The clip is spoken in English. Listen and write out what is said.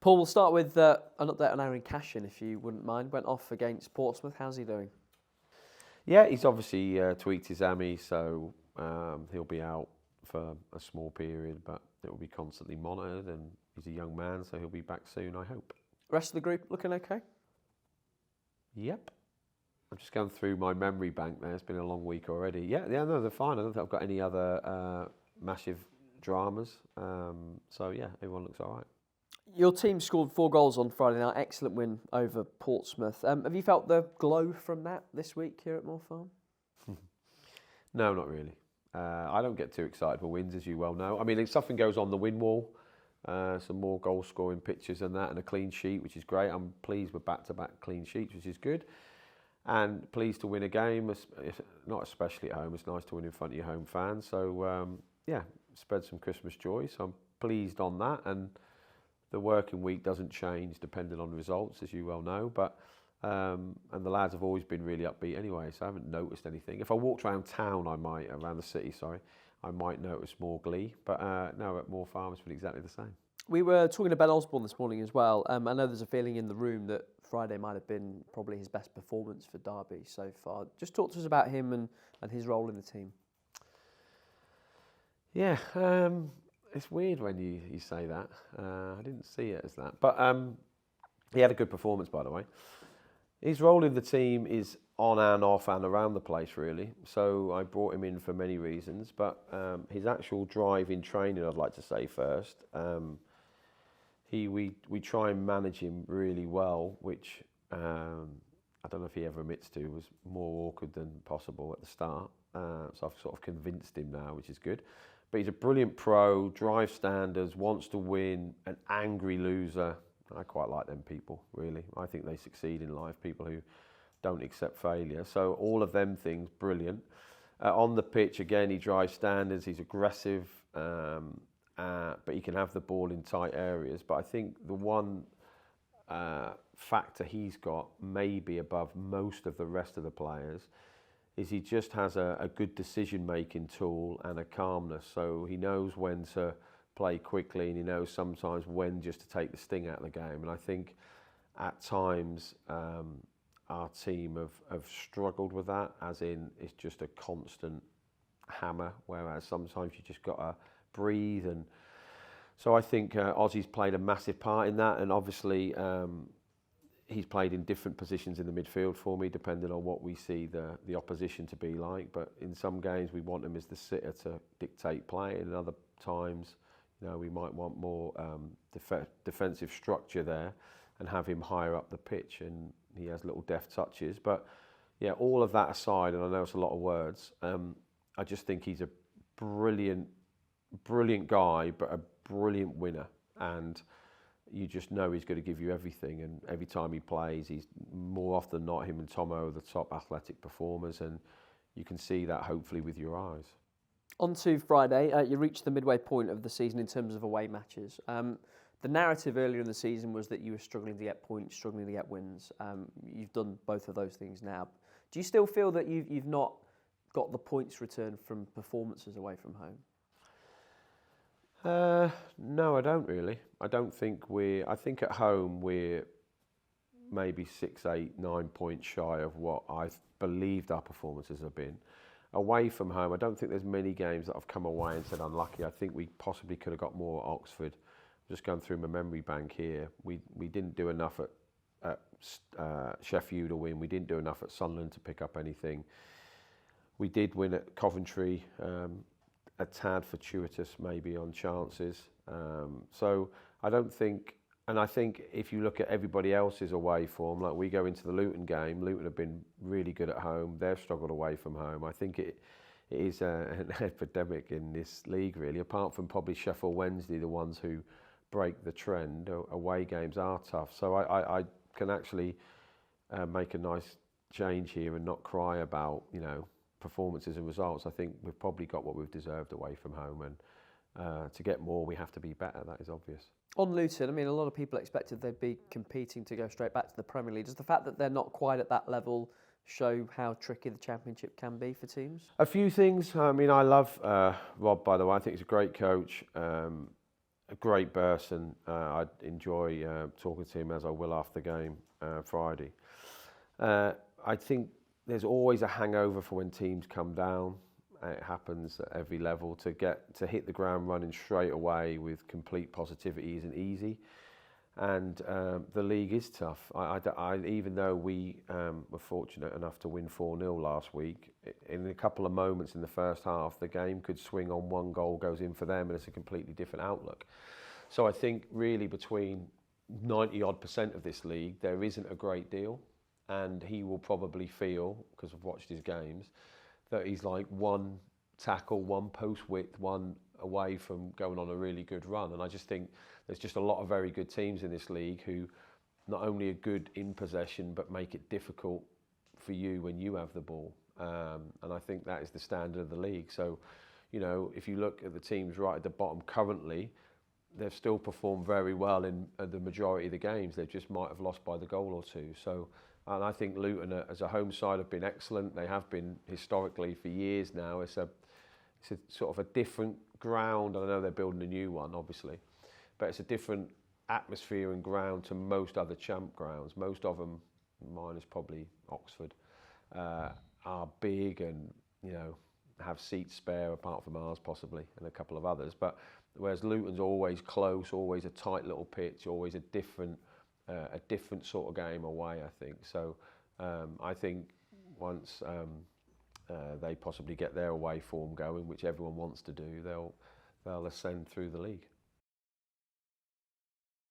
Paul, we'll start with an update on Aaron Cashin, if you wouldn't mind. Went off against Portsmouth. How's he doing? Yeah, he's obviously tweaked his hammy, so he'll be out for a small period, but it will be constantly monitored, and he's a young man, so he'll be back soon, I hope. Rest of the group looking okay? Yep. I'm just going through my memory bank there. It's been a long week already. Yeah, no, they're fine. I don't think I've got any other massive dramas. So, yeah, everyone looks all right. Your team scored 4 goals on Friday night. Excellent win over Portsmouth. Have you felt the glow from that this week here at Moor Farm? No, not really. I don't get too excited for wins, as you well know. I mean, if something goes on the win wall, some more goal-scoring pictures and that, and a clean sheet, which is great. I'm pleased with back-to-back clean sheets, which is good. And pleased to win a game, not especially at home. It's nice to win in front of your home fans. So, yeah, spread some Christmas joy. So I'm pleased on that. And the working week doesn't change depending on results, as you well know. But and the lads have always been really upbeat anyway, so I haven't noticed anything. If I walked around town, around the city, I might notice more glee. But no, at Moor Farm, it's been exactly the same. We were talking to Ben Osborne this morning as well. I know there's a feeling in the room that Friday might have been probably his best performance for Derby so far. Just talk to us about him and his role in the team. Yeah, it's weird when you say that. I didn't see it as that. But he had a good performance, by the way. His role in the team is on and off and around the place, really. So I brought him in for many reasons. But his actual drive in training, I'd like to say first. We try and manage him really well, which I don't know if he ever admits to, was more awkward than possible at the start. So I've sort of convinced him now, which is good. But he's a brilliant pro, drives standards, wants to win, an angry loser. I quite like them people, really. I think they succeed in life, people who don't accept failure. So all of them things, brilliant. On the pitch, again, he drives standards, he's aggressive, but he can have the ball in tight areas. But I think the one factor he's got, maybe above most of the rest of the players, is he just has a good decision-making tool and a calmness. So he knows when to play quickly, and he knows sometimes when just to take the sting out of the game. And I think at times our team have struggled with that, as in it's just a constant hammer, whereas sometimes you just got to breathe. And so I think Ozzy's played a massive part in that, and obviously he's played in different positions in the midfield for me, depending on what we see the opposition to be like. But in some games we want him as the sitter to dictate play, and in other times, you know, we might want more defensive structure there and have him higher up the pitch, and he has little deft touches. But yeah, all of that aside, and I know it's a lot of words, I just think he's a brilliant guy, but a brilliant winner. And you just know he's going to give you everything. And every time he plays, he's more often than not, him and Tomo are the top athletic performers. And you can see that hopefully with your eyes. On to Friday, you reached the midway point of the season in terms of away matches. The narrative earlier in the season was that you were struggling to get points, struggling to get wins. You've done both of those things now. Do you still feel that you've not got the points returned from performances away from home? No, I don't really. I don't think I think at home we're maybe 6, 8, 9 points shy of what I believed our performances have been. Away from home, I don't think there's many games that I've come away and said unlucky. I think we possibly could have got more at Oxford. Just going through my memory bank here, we didn't do enough at Sheffield to win. We didn't do enough at Sunderland to pick up anything. We did win at Coventry, a tad fortuitous maybe on chances. So I don't think, and I think if you look at everybody else's away form, like we go into the Luton game, Luton have been really good at home. They've struggled away from home. I think it is an epidemic in this league, really, apart from probably Sheffield Wednesday, the ones who break the trend. Away games are tough. So I can actually make a nice change here and not cry about, you know, performances and results. I think we've probably got what we've deserved away from home, and to get more we have to be better. That is obvious. On Luton, I mean, a lot of people expected they'd be competing to go straight back to the Premier League. Does the fact that they're not quite at that level show how tricky the Championship can be for teams? A few things. I mean, I love Rob, by the way. I think he's a great coach. a great person. I enjoy talking to him, as I will after the game Friday. I think there's always a hangover for when teams come down. It happens at every level. To hit the ground running straight away with complete positivity isn't easy, and the league is tough. Even though we were fortunate enough to win 4-0 last week, in a couple of moments in the first half, the game could swing on, one goal goes in for them, and it's a completely different outlook. So I think really between 90-odd% of this league, there isn't a great deal, and he will probably feel, because I've watched his games, that he's like one tackle, one post width, one away from going on a really good run. And I just think there's just a lot of very good teams in this league who not only are good in possession, but make it difficult for you when you have the ball. And I think that is the standard of the league. So, you know, if you look at the teams right at the bottom currently, they've still performed very well in the majority of the games. They just might have lost by the goal or two. So, and I think Luton as a home side have been excellent. They have been historically for years now. It's a sort of a different ground. I know they're building a new one, obviously, but it's a different atmosphere and ground to most other champ grounds. Most of them, minus probably Oxford, are big and, you know, have seats spare, apart from ours possibly, and a couple of others. But whereas Luton's always close, always a tight little pitch, always a different sort of game away, I think. So I think once they possibly get their away form going, which everyone wants to do, they'll ascend through the league.